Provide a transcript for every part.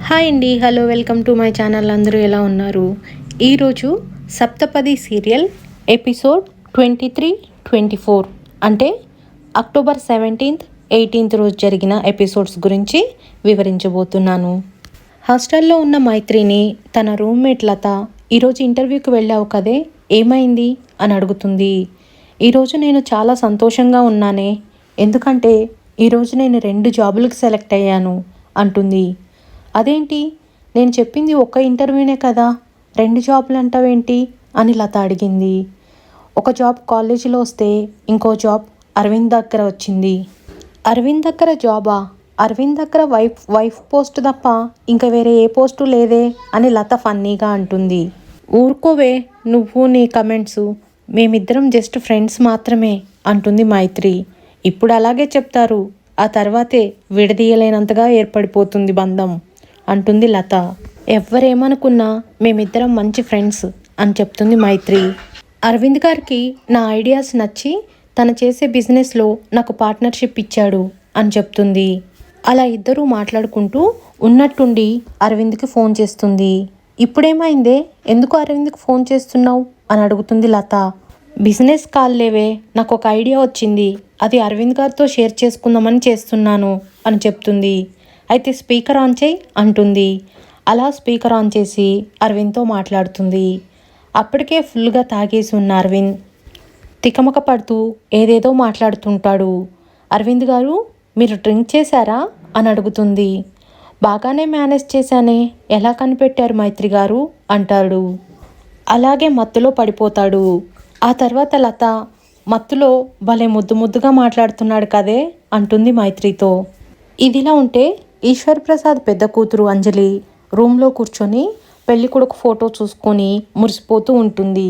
Hi అండి, hello, welcome to my channel. అందరూ ఎలా ఉన్నారు? ఈరోజు సప్తపది సీరియల్ ఎపిసోడ్ 23-24 అంటే అక్టోబర్ 17th, 18th రోజు జరిగిన ఎపిసోడ్స్ గురించి వివరించబోతున్నాను. హాస్టల్లో ఉన్న మైత్రిని తన రూమ్మేట్ లత ఈరోజు ఇంటర్వ్యూకి వెళ్ళావు కదే, ఏమైంది అని అడుగుతుంది. ఈరోజు నేను చాలా సంతోషంగా ఉన్నానే, ఎందుకంటే ఈరోజు నేను 2 జాబులకు సెలెక్ట్ అయ్యాను అంటుంది. అదేంటి, నేను చెప్పింది ఒక్క ఇంటర్వ్యూనే కదా, 2 జాబులు అంటావేంటి అని లత అడిగింది. ఒక జాబ్ కాలేజీలో వస్తే ఇంకో జాబ్ అరవింద్ దగ్గర వచ్చింది. అరవింద్ దగ్గర జాబా? అరవింద్ దగ్గర వైఫ్ పోస్ట్ తప్ప ఇంకా వేరే ఏ పోస్టు లేదే అని లత ఫన్నీగా అంటుంది. ఊరుకోవే నువ్వు నీ కమెంట్స్, మేమిద్దరం జస్ట్ ఫ్రెండ్స్ మాత్రమే అంటుంది మైత్రి. ఇప్పుడు అలాగే చెప్తారు, ఆ తర్వాతే విడదీయలేనంతగా ఏర్పడిపోతుంది బంధం అంటుంది లత. ఎవ్వరేమనుకున్నా మేమిద్దరం మంచి ఫ్రెండ్స్ అని చెప్తుంది మైత్రి. అరవింద్ గారికి నా ఐడియాస్ నచ్చి తను చేసే బిజినెస్లో నాకు పార్ట్నర్షిప్ ఇచ్చాడు అని చెప్తుంది. అలా ఇద్దరూ మాట్లాడుకుంటూ ఉన్నట్టుండి అరవింద్కి ఫోన్ చేస్తుంది. ఇప్పుడేమైందే, ఎందుకు అరవింద్కి ఫోన్ చేస్తున్నావు అని అడుగుతుంది లత. బిజినెస్ కాల్లేవే, నాకు ఒక ఐడియా వచ్చింది, అది అరవింద్ గారితో షేర్ చేసుకుందామని చేస్తున్నాను అని చెప్తుంది. అయితే స్పీకర్ ఆన్ చేయి అంటుంది. అలా స్పీకర్ ఆన్ చేసి అరవింద్తో మాట్లాడుతుంది. అప్పటికే ఫుల్గా తాగేసి ఉన్న అరవింద్ తికమక పడుతూ ఏదేదో మాట్లాడుతుంటాడు. అరవింద్ గారు, మీరు డ్రింక్ చేశారా అని అడుగుతుంది. బాగానే మేనేజ్ చేశానే, ఎలా కనిపెట్టారు మైత్రి గారు అంటాడు. అలాగే మత్తులో పడిపోతాడు. ఆ తర్వాత లత, మత్తులో భలే ముద్దుగా మాట్లాడుతున్నాడు కదే అంటుంది మైత్రితో. ఇదిలా ఉంటే ఈశ్వర్ ప్రసాద్ పెద్ద కూతురు అంజలి రూమ్లో కూర్చొని పెళ్ళికొడుకు ఫోటో చూసుకొని మురిసిపోతూ ఉంటుంది.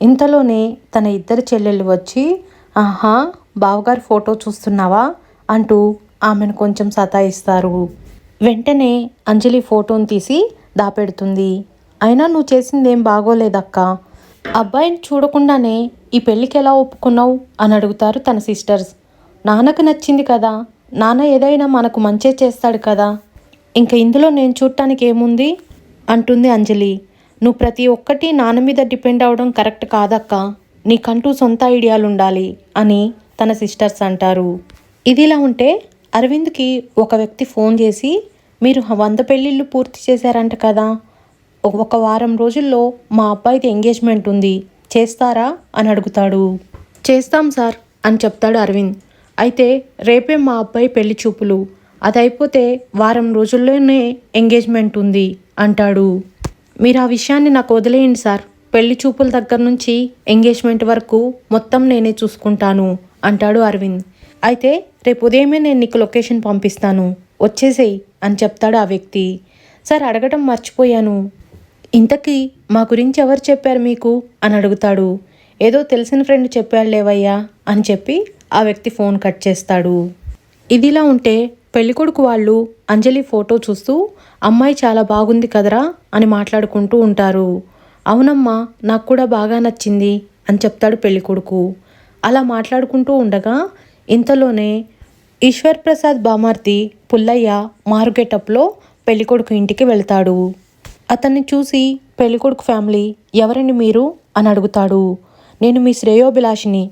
ఇంతలోనే తన ఇద్దరు చెల్లెళ్ళు వచ్చి, ఆహా బావగారి ఫోటో చూస్తున్నావా అంటూ ఆమెను కొంచెం సతాయిస్తారు. వెంటనే అంజలి ఫోటోని తీసి దాపెడుతుంది. అయినా నువ్వు చేసిందేం బాగోలేదక్క, అబ్బాయిని చూడకుండానే ఈ పెళ్ళికి ఎలా ఒప్పుకున్నావు అని అడుగుతారు తన సిస్టర్స్. నాన్నకు నచ్చింది కదా, నాన్న ఏదైనా మనకు మంచే చేస్తాడు కదా, ఇంకా ఇందులో నేను చూడటానికి ఏముంది అంటుంది అంజలి. నువ్వు ప్రతి ఒక్కటి నాన్న మీద డిపెండ్ అవ్వడం కరెక్ట్ కాదక్క, నీకంటూ సొంత ఐడియాలు ఉండాలి అని తన సిస్టర్స్ అంటారు. ఇదిలా ఉంటే అరవింద్కి ఒక వ్యక్తి ఫోన్ చేసి, మీరు 100 పెళ్ళిళ్ళు పూర్తి చేశారంట కదా, ఒక వారం రోజుల్లో మా అబ్బాయిది ఎంగేజ్మెంట్ ఉంది, చేస్తారా అని అడుగుతాడు. చేస్తాం సార్ అని చెప్తాడు అరవింద్. అయితే రేపే మా అబ్బాయి పెళ్లి చూపులు, అది అయిపోతే వారం రోజుల్లోనే ఎంగేజ్మెంట్ ఉంది అంటాడు. మీరు ఆ విషయాన్ని నాకు వదిలేయండి సార్, పెళ్లి చూపుల దగ్గర నుంచి ఎంగేజ్మెంట్ వరకు మొత్తం నేనే చూసుకుంటాను అంటాడు అరవింద్. అయితే రేపు ఉదయమే నేను నీకు లొకేషన్ పంపిస్తాను, వచ్చేసేయి అని చెప్తాడు ఆ వ్యక్తి. సార్ అడగటం మర్చిపోయాను, ఇంతకీ మా గురించి ఎవరు చెప్పారు మీకు అని అడుగుతాడు. ఏదో తెలిసిన ఫ్రెండ్ చెప్పాడు లేవయ్యా అని చెప్పి ఆ వ్యక్తి ఫోన్ కట్ చేస్తాడు. ఇదిలా ఉంటే పెళ్ళికొడుకు వాళ్ళు అంజలి ఫోటో చూస్తూ, అమ్మాయి చాలా బాగుంది కదరా అని మాట్లాడుకుంటూ ఉంటారు. అవునమ్మా, నాకు కూడా బాగా నచ్చింది అని చెప్తాడు పెళ్ళికొడుకు. అలా మాట్లాడుకుంటూ ఉండగా ఇంతలోనే ఈశ్వర్ ప్రసాద్ బామార్తి పుల్లయ్య మారుగెటప్లో పెళ్ళికొడుకు ఇంటికి వెళ్తాడు. అతన్ని చూసి పెళ్ళికొడుకు ఫ్యామిలీ, ఎవరండి మీరు అని అడుగుతాడు. నేను మీ శ్రేయోభిలాషిని,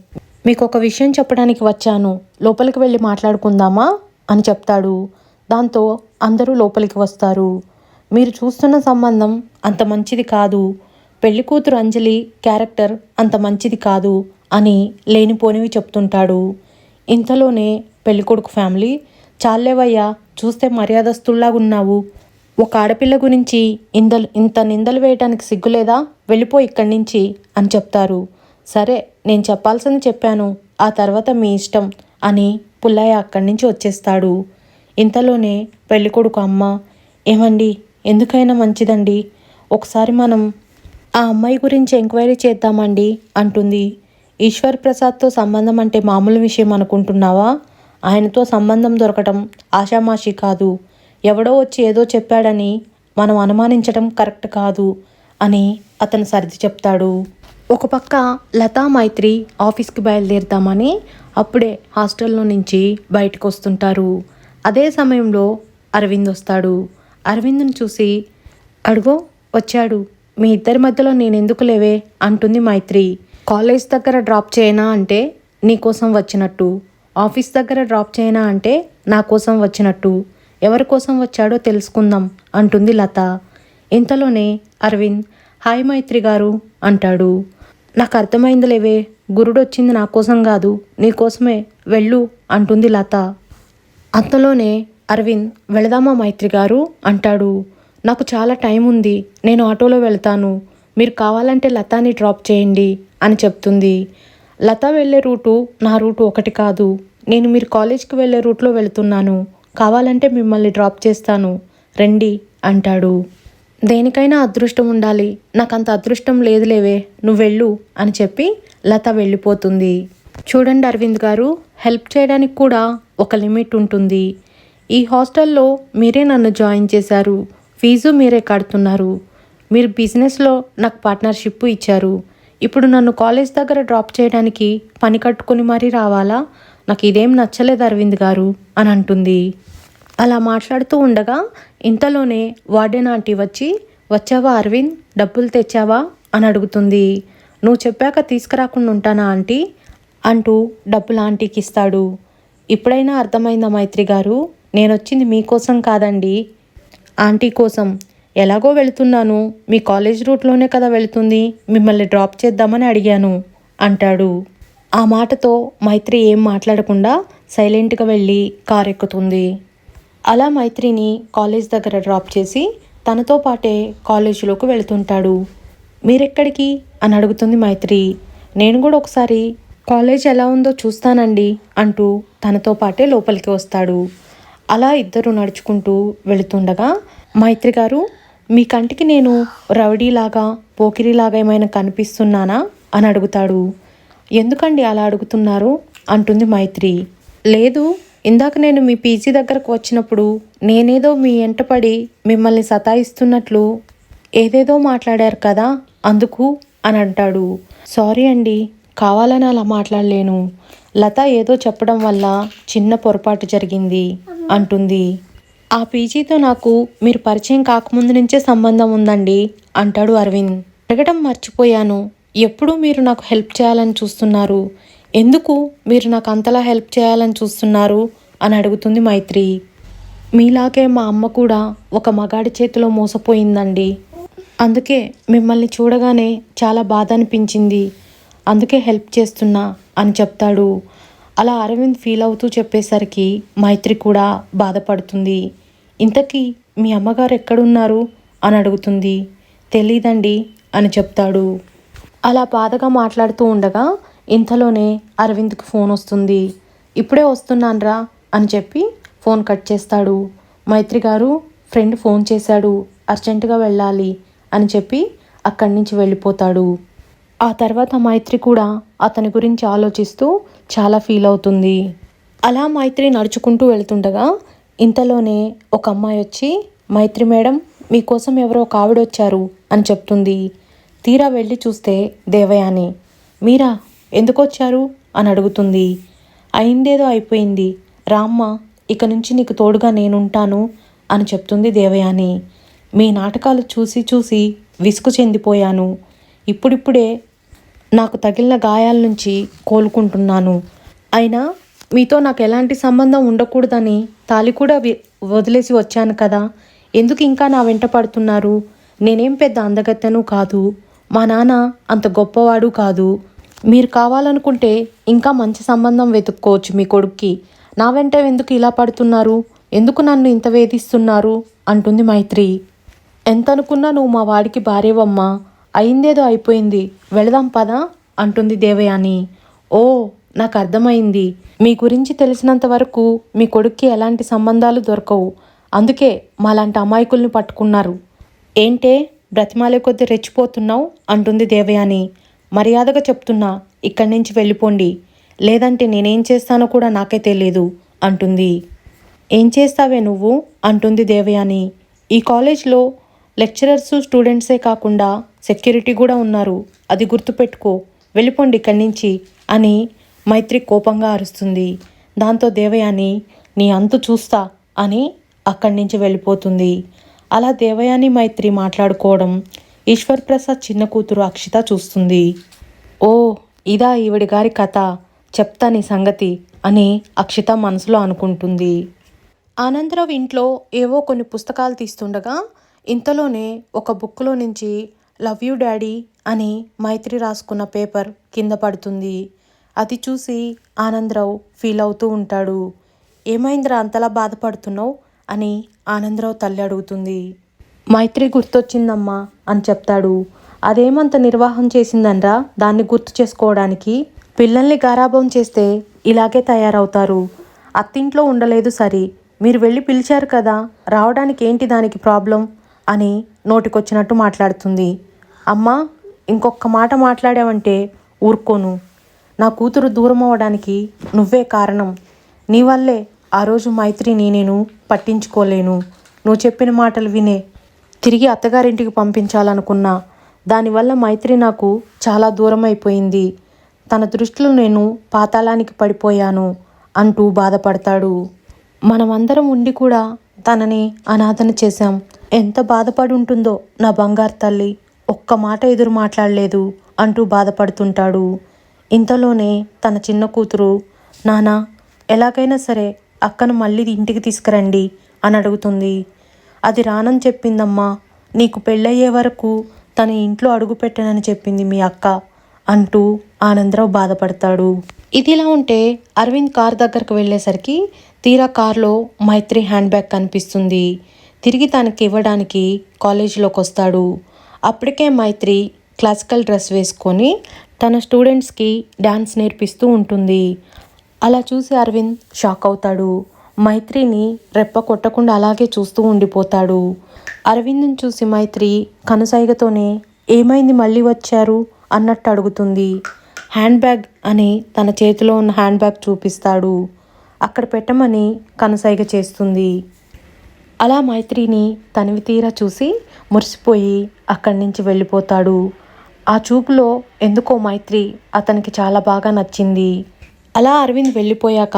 మీకు ఒక విషయం చెప్పడానికి వచ్చాను, లోపలికి వెళ్ళి మాట్లాడుకుందామా అని చెప్తాడు. దాంతో అందరూ లోపలికి వస్తారు. మీరు చూస్తున్న సంబంధం అంత మంచిది కాదు, పెళ్లి కూతురు అంజలి క్యారెక్టర్ అంత మంచిది కాదు అని లేనిపోనివి చెప్తుంటాడు. ఇంతలోనే పెళ్ళికొడుకు ఫ్యామిలీ, చాలేవయ్యా, చూస్తే మర్యాదస్తుల్లాగా ఉన్నావు, ఒక ఆడపిల్ల గురించి ఇంత నిందలు వేయటానికి సిగ్గులేదా, వెళ్ళిపో ఇక్కడి నుంచి అని చెప్తారు. సరే నేను చెప్పాల్సింది చెప్పాను, ఆ తర్వాత మీ ఇష్టం అని పుల్లయ్య అక్కడి నుంచి వచ్చేస్తాడు. ఇంతలోనే పెళ్ళికొడుకు అమ్మ, ఏమండి, ఎందుకైనా మంచిదండి, ఒకసారి మనం ఆ అమ్మాయి గురించి ఎంక్వైరీ చేద్దామండి అంటుంది. ఈశ్వర్ ప్రసాద్తో సంబంధం అంటే మామూలు విషయం అనుకుంటున్నావా, ఆయనతో సంబంధం దొరకటం ఆషామాషి కాదు, ఎవడో వచ్చి ఏదో చెప్పాడని మనం అనుమానించడం కరెక్ట్ కాదు అని అతను సర్ది చెప్తాడు. ఒక పక్క లతా మైత్రి ఆఫీస్కి బయలుదేరుతామని అప్పుడే హాస్టల్లో నుంచి బయటకు వస్తుంటారు. అదే సమయంలో అరవింద్ వస్తాడు. అరవింద్ని చూసి, అడుగో వచ్చాడు, మీ ఇద్దరి మధ్యలో నేనెందుకు లేవే అంటుంది మైత్రి. కాలేజ్ దగ్గర డ్రాప్ చేయనా అంటే నీకోసం వచ్చినట్టు, ఆఫీస్ దగ్గర డ్రాప్ చేయనా అంటే నా కోసం వచ్చినట్టు, ఎవరి కోసం వచ్చాడో తెలుసుకుందాం అంటుంది లత. ఇంతలోనే అరవింద్, హాయ్ మైత్రి గారు అంటాడు. నాకు అర్థమైందిలేవే, గురుడు వచ్చింది నా కోసం కాదు నీకోసమే, వెళ్ళు అంటుంది లత. అంతలోనే అరవింద్, వెళదామా మైత్రి గారు అంటాడు. నాకు చాలా టైం ఉంది, నేను ఆటోలో వెళ్తాను, మీరు కావాలంటే లతాని డ్రాప్ చేయండి అని చెప్తుంది. లత వెళ్ళే రూటు నా రూటు ఒకటి కాదు, నేను మీరు కాలేజ్కి వెళ్ళే రూట్లో వెళుతున్నాను, కావాలంటే మిమ్మల్ని డ్రాప్ చేస్తాను, రండి అంటాడు. దేనికైనా అదృష్టం ఉండాలి, నాకంత అదృష్టం లేదులేవే, నువ్వు వెళ్ళు అని చెప్పి లత వెళ్ళిపోతుంది. చూడండి అరవింద్ గారు, హెల్ప్ చేయడానికి కూడా ఒక లిమిట్ ఉంటుంది. ఈ హాస్టల్లో మీరే నన్ను జాయిన్ చేశారు, ఫీజు మీరే కడుతున్నారు, మీరు బిజినెస్లో నాకు పార్ట్నర్షిప్ ఇచ్చారు, ఇప్పుడు నన్ను కాలేజ్ దగ్గర డ్రాప్ చేయడానికి పని కట్టుకొని మరీ రావాలా, నాకు ఇదేం నచ్చలేదు అరవింద్ గారు అని అంటుంది. అలా మాట్లాడుతూ ఉండగా ఇంతలోనే వార్డెన్ ఆంటీ వచ్చి, వచ్చావా అరవింద్, డబ్బులు తెచ్చావా అని అడుగుతుంది. నువ్వు చెప్పాక తీసుకురాకుండా ఉంటానా ఆంటీ అంటూ డబ్బులు ఆంటీకి ఇస్తాడు. ఇప్పుడైనా అర్థమైందా మైత్రి గారు, నేను వచ్చింది మీకోసం కాదండి, ఆంటీ కోసం. ఎలాగో వెళుతున్నాను, మీ కాలేజ్ రూట్లోనే కదా వెళుతుంది, మిమ్మల్ని డ్రాప్ చేద్దామని అడిగాను అంటాడు. ఆ మాటతో మైత్రి ఏం మాట్లాడకుండా సైలెంట్గా వెళ్ళి కారు ఎక్కుతుంది. అలా మైత్రిని కాలేజ్ దగ్గర డ్రాప్ చేసి తనతో పాటే కాలేజీలోకి వెళుతుంటాడు. మీరెక్కడికి అని అడుగుతుంది మైత్రి. నేను కూడా ఒకసారి కాలేజ్ ఎలా ఉందో చూస్తానండి అంటూ తనతో పాటే లోపలికి వస్తాడు. అలా ఇద్దరు నడుచుకుంటూ వెళుతుండగా, మైత్రి గారు, మీ కంటికి నేను రౌడీలాగా పోకిరిలాగా ఏమైనా కనిపిస్తున్నానా అని అడుగుతాడు. ఎందుకండి అలా అడుగుతున్నారు అంటుంది మైత్రి. లేదు, ఇందాక నేను మీ పీజీ దగ్గరకు వచ్చినప్పుడు నేనేదో మీ ఎంటపడి మిమ్మల్ని సతాయిస్తున్నట్లు ఏదేదో మాట్లాడారు కదా, అందుకు అని అంటాడు. సారీ అండి, కావాలని అలా మాట్లాడలేను, లత ఏదో చెప్పడం వల్ల చిన్న పొరపాటు జరిగింది అంటుంది. ఆ పీజీతో నాకు మీరు పరిచయం కాకముందు నుంచే సంబంధం ఉందండి అంటాడు అరవింద్. అడగడం మర్చిపోయాను, ఎప్పుడు మీరు నాకు హెల్ప్ చేయాలని చూస్తున్నారు, ఎందుకు మీరు నాకు అంతలా హెల్ప్ చేయాలని చూస్తున్నారు అని అడుగుతుంది మైత్రి. మీలాగే మా అమ్మ కూడా ఒక మగాడి చేతిలో మోసపోయిందండి, అందుకే మిమ్మల్ని చూడగానే చాలా బాధ అనిపించింది, అందుకే హెల్ప్ చేస్తున్నా అని చెప్తాడు. అలా అరవింద్ ఫీల్ అవుతూ చెప్పేసరికి మైత్రి కూడా బాధపడుతుంది. ఇంతకీ మీ అమ్మగారు ఎక్కడున్నారు అని అడుగుతుంది. తెలీదండి అని చెప్తాడు. అలా బాధగా మాట్లాడుతూ ఉండగా ఇంతలోనే అరవింద్కి ఫోన్ వస్తుంది. ఇప్పుడే వస్తున్నాన్రా అని చెప్పి ఫోన్ కట్ చేస్తాడు. మైత్రి గారు, ఫ్రెండ్ ఫోన్ చేశాడు, అర్జెంటుగా వెళ్ళాలి అని చెప్పి అక్కడి నుంచి వెళ్ళిపోతాడు. ఆ తర్వాత మైత్రి కూడా అతని గురించి ఆలోచిస్తూ చాలా ఫీల్ అవుతుంది. అలా మైత్రి నడుచుకుంటూ వెళ్తుండగా ఇంతలోనే ఒక అమ్మాయి వచ్చి, మైత్రి మేడం, మీకోసం ఎవరో ఒక ఆవిడ వచ్చారు అని చెప్తుంది. తీరా వెళ్ళి చూస్తే దేవయాని. మీరా, ఎందుకు వచ్చారు అని అడుగుతుంది. అయిందేదో అయిపోయింది, రామ్మ, ఇక నుంచి నీకు తోడుగా నేనుంటాను అని చెప్తుంది దేవయాని. మీ నాటకాలు చూసి చూసి విసుగు చెందిపోయాను, ఇప్పుడిప్పుడే నాకు తగిలిన గాయాల నుంచి కోలుకుంటున్నాను, అయినా మీతో నాకు ఎలాంటి సంబంధం ఉండకూడదని తాళి కూడా వదిలేసి వచ్చాను కదా, ఎందుకు ఇంకా నా వెంట పడుతున్నారు, నేనేం పెద్ద అందగత్తెను కాదు, మా నాన్న అంత గొప్పవాడు కాదు, మీరు కావాలనుకుంటే ఇంకా మంచి సంబంధం వెతుక్కోవచ్చు మీ కొడుక్కి, నా వెంట ఎందుకు ఇలా పడుతున్నారు, ఎందుకు నన్ను ఇంత వేధిస్తున్నారు అంటుంది మైత్రి. ఎంత అనుకున్నా నువ్వు మా వాడికి భార్యవమ్మా, అయిందేదో అయిపోయింది, వెళదాం పదా అంటుంది దేవయాని. ఓ, నాకు అర్థమైంది, మీ గురించి తెలిసినంత వరకు మీ కొడుక్కి ఎలాంటి సంబంధాలు దొరకవు, అందుకే మాలాంటి అమాయకుల్ని పట్టుకున్నారు, ఏంటే బ్రతిమాలే కొద్దీ రెచ్చిపోతున్నావు అంటుంది దేవయాని. మర్యాదగా చెప్తున్నా, ఇక్కడి నుంచి వెళ్ళిపోండి, లేదంటే నేనేం చేస్తానో కూడా నాకే తెలియదు అంటుంది. ఏం చేస్తావే నువ్వు అంటుంది దేవయాని. ఈ కాలేజ్లో లెక్చరర్స్ స్టూడెంట్సే కాకుండా సెక్యూరిటీ కూడా ఉన్నారు, అది గుర్తుపెట్టుకో, వెళ్ళిపోండి ఇక్కడి నుంచి అని మైత్రి కోపంగా అరుస్తుంది. దాంతో దేవయాని నీ అంతు చూస్తా అని అక్కడి నుంచి వెళ్ళిపోతుంది. అలా దేవయాని మైత్రి మాట్లాడుకోవడం ఈశ్వర్ ప్రసాద్ చిన్న కూతురు అక్షిత చూస్తుంది. ఓ ఇదా ఈవిడి గారి కథ, చెప్తా నీ సంగతి అని అక్షిత మనసులో అనుకుంటుంది. ఆనందరావు ఇంట్లో ఏవో కొన్ని పుస్తకాలు తీస్తుండగా ఇంతలోనే ఒక బుక్లో నుంచి లవ్ యూ డాడీ అని మైత్రి రాసుకున్న పేపర్ కింద పడుతుంది. అది చూసి ఆనందరావు ఫీల్ అవుతూ ఉంటాడు. ఏమైందిరా అంతలా బాధపడుతున్నావు అని ఆనందరావు తల్లి అడుగుతుంది. మైత్రి గుర్తొచ్చిందమ్మా అని చెప్తాడు. అదేమంత నిర్వాహం చేసిందనరా దాన్ని గుర్తు చేసుకోవడానికి? పిల్లల్ని గారాబం చేస్తే ఇలాగే తయారవుతారు. అత్తింట్లో ఉండలేదు సరి, మీరు వెళ్ళి పిలిచారు కదా, రావడానికి ఏంటి దానికి ప్రాబ్లం అని నోటికొచ్చినట్టు మాట్లాడుతుంది. అమ్మా ఇంకొక మాట మాట్లాడావంటే ఊరుకోను. నా కూతురు దూరం అవ్వడానికి నువ్వే కారణం. నీ వల్లే ఆ రోజు మైత్రిని నేను పట్టించుకోలేను. నువ్వు చెప్పిన మాటలు వినే తిరిగి అత్తగారింటికి పంపించాలనుకున్నా. దానివల్ల మైత్రి నాకు చాలా దూరం అయిపోయింది. తన దృష్టిలో నేను పాతాళానికి పడిపోయాను అంటూ బాధపడతాడు. మనమందరం ఉండి కూడా తనని అనాథన చేశాం. ఎంత బాధపడి ఉంటుందో నా బంగారు తల్లి, ఒక్క మాట ఎదురు మాట్లాడలేదు అంటూ బాధపడుతుంటాడు. ఇంతలోనే తన చిన్న కూతురు, నానా ఎలాగైనా సరే అక్కను మళ్ళీ ఇంటికి తీసుకురండి అని అడుగుతుంది. అది రానని చెప్పిందమ్మా, నీకు పెళ్ళయ్యే వరకు తన ఇంట్లో అడుగు పెట్టనని చెప్పింది మీ అక్క అంటూ ఆనందరావు బాధపడతాడు. ఇదిలా ఉంటే అరవింద్ కార్ దగ్గరకు వెళ్ళేసరికి తీరా కార్లో మైత్రి హ్యాండ్ బ్యాగ్ కనిపిస్తుంది. తిరిగి తనకి ఇవ్వడానికి కాలేజీలోకి వస్తాడు. అప్పటికే మైత్రి క్లాసికల్ డ్రెస్ వేసుకొని తన స్టూడెంట్స్కి డ్యాన్స్ నేర్పిస్తూ ఉంటుంది. అలా చూసి అరవింద్ షాక్ అవుతాడు. మైత్రిని రెప్ప కొట్టకుండా అలాగే చూస్తూ ఉండిపోతాడు. అరవింద్ని చూసి మైత్రి కనుసైగతోనే ఏమైంది మళ్ళీ వచ్చారు అన్నట్టు అడుగుతుంది. హ్యాండ్ బ్యాగ్ అని తన చేతిలో ఉన్న హ్యాండ్ బ్యాగ్ చూపిస్తాడు. అక్కడ పెట్టమని కనుసైగ చేస్తుంది. అలా మైత్రిని తనివి తీరా చూసి మురిసిపోయి అక్కడి నుంచి వెళ్ళిపోతాడు. ఆ చూపులో ఎందుకో మైత్రి అతనికి చాలా బాగా నచ్చింది. అలా అరవింద్ వెళ్ళిపోయాక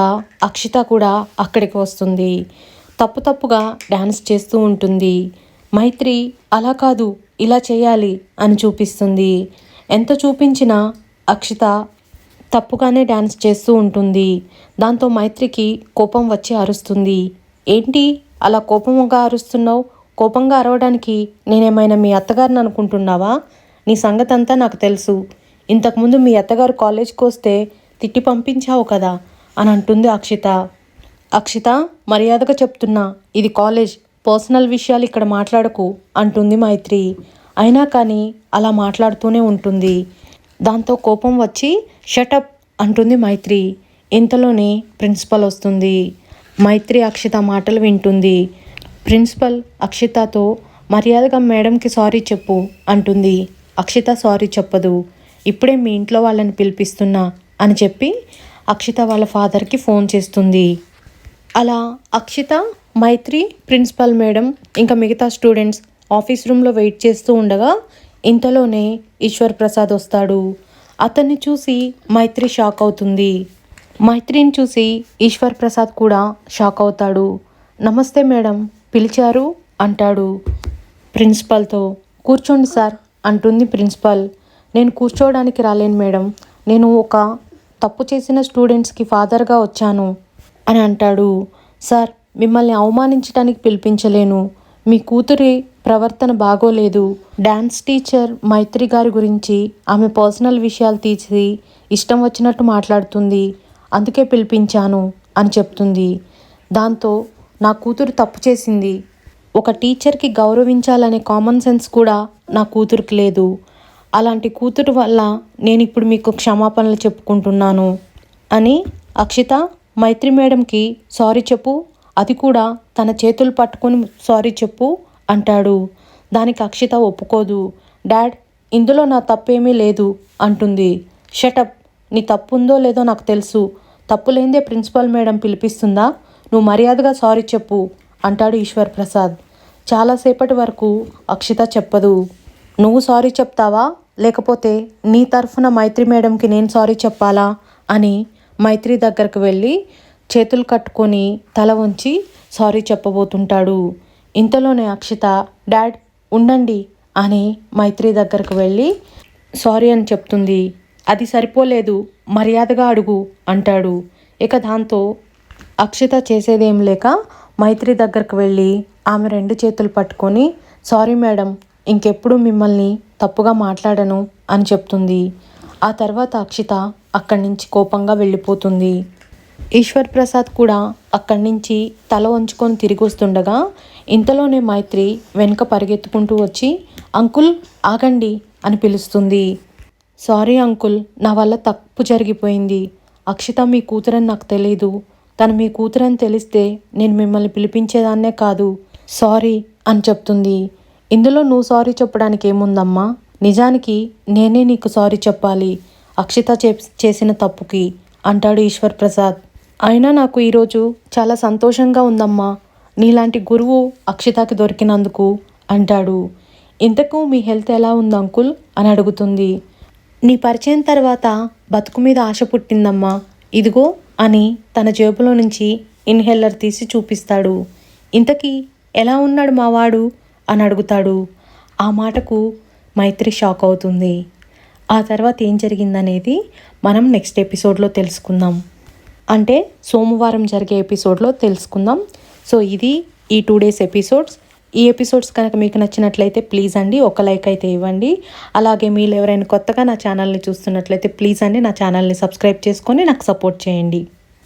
అక్షిత కూడా అక్కడికి వస్తుంది. తప్పుగా డ్యాన్స్ చేస్తూ ఉంటుంది. మైత్రి అలా కాదు ఇలా చేయాలి అని చూపిస్తుంది. ఎంత చూపించినా అక్షిత తప్పుగానే డ్యాన్స్ చేస్తూ ఉంటుంది. దాంతో మైత్రికి కోపం వచ్చి అరుస్తుంది. ఏంటి అలా కోపంగా అరుస్తున్నావు? కోపంగా అరవడానికి నేనేమైనా మీ అత్తగారిని అనుకుంటున్నావా? నీ సంగతి అంతా నాకు తెలుసు. ఇంతకుముందు మీ అత్తగారు కాలేజ్కి వస్తే తిట్టి పంపించావు కదా అని అంటుంది అక్షిత. అక్షిత మర్యాదగా చెప్తున్నా, ఇది కాలేజ్, పర్సనల్ విషయాలు ఇక్కడ మాట్లాడకు అంటుంది మైత్రి. అయినా కానీ అలా మాట్లాడుతూనే ఉంటుంది. దాంతో కోపం వచ్చి షటప్ అంటుంది మైత్రి. ఇంతలోనే ప్రిన్సిపల్ వస్తుంది. మైత్రి అక్షిత మాటలు వింటుంది. ప్రిన్సిపల్ అక్షితతో మర్యాదగా మేడంకి సారీ చెప్పు అంటుంది. అక్షిత సారీ చెప్పదు. ఇప్పుడే మీ ఇంట్లో వాళ్ళని పిలిపిస్తున్నా అని చెప్పి అక్షిత వాళ్ళ ఫాదర్కి ఫోన్ చేస్తుంది. అలా అక్షిత, మైత్రి, ప్రిన్సిపల్ మేడం ఇంకా మిగతా స్టూడెంట్స్ ఆఫీస్ రూమ్లో వెయిట్ చేస్తూ ఉండగా ఇంతలోనే ఈశ్వర్ ప్రసాద్ వస్తాడు. అతన్ని చూసి మైత్రి షాక్ అవుతుంది. మైత్రిని చూసి ఈశ్వర్ ప్రసాద్ కూడా షాక్ అవుతాడు. నమస్తే మేడం, పిలిచారు అంటాడు ప్రిన్సిపల్తో. కూర్చోండి సార్ అంటుంది ప్రిన్సిపల్. నేను కూర్చోవడానికి రాలేను మేడం, నేను ఒక తప్పు చేసిన స్టూడెంట్స్కి ఫాదర్గా వచ్చాను అని అంటాడు. సార్ మిమ్మల్ని అవమానించడానికి పిలిపించలేను. మీ కూతురి ప్రవర్తన బాగోలేదు. డ్యాన్స్ టీచర్ మైత్రి గారి గురించి ఆమె పర్సనల్ విషయాలు తీసి ఇష్టం వచ్చినట్టు మాట్లాడుతుంది, అందుకే పిలిపించాను అని చెప్తుంది. దాంతో నా కూతురు తప్పు చేసింది, ఒక టీచర్కి గౌరవించాలనే కామన్ సెన్స్ కూడా నా కూతురికి లేదు. అలాంటి కూతురు వల్ల నేను ఇప్పుడు మీకు క్షమాపణలు చెప్పుకుంటున్నాను అని అక్షిత మైత్రి మేడంకి సారీ చెప్పు, అది కూడా తన చేతులు పట్టుకొని సారీ చెప్పు అంటాడు. దానికి అక్షిత ఒప్పుకోదు. డాడ్ ఇందులో నా తప్పేమీ లేదు అంటుంది. షటప్, నీ తప్పు ఉందో లేదో నాకు తెలుసు, తప్పు లేదే ప్రిన్సిపల్ మేడం పిలిపిస్తుందా, నువ్వు మర్యాదగా సారీ చెప్పు అంటాడు ఈశ్వర్ ప్రసాద్. చాలాసేపటి వరకు అక్షిత చెప్పదు. నువ్వు సారీ చెప్తావా లేకపోతే నీ తరఫున మైత్రి మేడంకి నేను సారీ చెప్పాలా అని మైత్రి దగ్గరకు వెళ్ళి చేతులు కట్టుకొని తల వంచి సారీ చెప్పబోతుంటాడు. ఇంతలోనే అక్షిత డాడ్ ఉండండి అని మైత్రి దగ్గరకు వెళ్ళి సారీ అని చెప్తుంది. అది సరిపోలేదు, మర్యాదగా అడుగు అంటాడు. ఇక దాంతో అక్షిత చేసేదేం లేక మైత్రి దగ్గరకు వెళ్ళి ఆమె 2 చేతులు పట్టుకొని సారీ మేడం, ఇంకెప్పుడు మిమ్మల్ని తప్పుగా మాట్లాడను అని చెప్తుంది. ఆ తర్వాత అక్షిత అక్కడి నుంచి కోపంగా వెళ్ళిపోతుంది. ఈశ్వర్ ప్రసాద్ కూడా అక్కడి నుంచి తల వంచుకొని తిరిగి వస్తుండగా ఇంతలోనే మైత్రి వెనుక పరిగెత్తుకుంటూ వచ్చి అంకుల్ ఆగండి అని పిలుస్తుంది. సారీ అంకుల్, నా వల్ల తప్పు జరిగిపోయింది. అక్షిత మీ కూతురని నాకు తెలీదు. తను మీ కూతురని తెలిస్తే నేను మిమ్మల్ని పిలిపించేదాన్నే కాదు, సారీ అని చెప్తుంది. ఇందులో నువ్వు సారీ చెప్పడానికి ఏముందమ్మా, నిజానికి నేనే నీకు సారీ చెప్పాలి అక్షిత చేసిన తప్పుకి అంటాడు ఈశ్వర్ ప్రసాద్. అయినా నాకు ఈరోజు చాలా సంతోషంగా ఉందమ్మా, నీలాంటి గురువు అక్షితకి దొరికినందుకు అంటాడు. ఇంతకు మీ హెల్త్ ఎలా ఉంది అంకుల్ అని అడుగుతుంది. నీ పరిచయం తర్వాత బతుకు మీద ఆశ పుట్టిందమ్మా, ఇదిగో అని తన జేబులో నుంచి ఇన్హేలర్ తీసి చూపిస్తాడు. ఇంతకీ ఎలా ఉన్నాడు మావాడు అని అడుగుతాడు. ఆ మాటకు మైత్రి షాక్ అవుతుంది. ఆ తర్వాత ఏం జరిగిందనేది మనం నెక్స్ట్ ఎపిసోడ్లో తెలుసుకుందాం. అంటే సోమవారం జరిగే ఎపిసోడ్లో తెలుసుకుందాం. సో ఇది ఈ 2 days ఎపిసోడ్స్. ఈ ఎపిసోడ్స్ కనుక మీకు నచ్చినట్లయితే ప్లీజ్ అండి ఒక లైక్ అయితే ఇవ్వండి. అలాగే మీరు ఎవరైనా కొత్తగా నా ఛానల్ని చూస్తున్నట్లయితే ప్లీజ్ అండి నా ఛానల్ని సబ్స్క్రైబ్ చేసుకొని నాకు సపోర్ట్ చేయండి.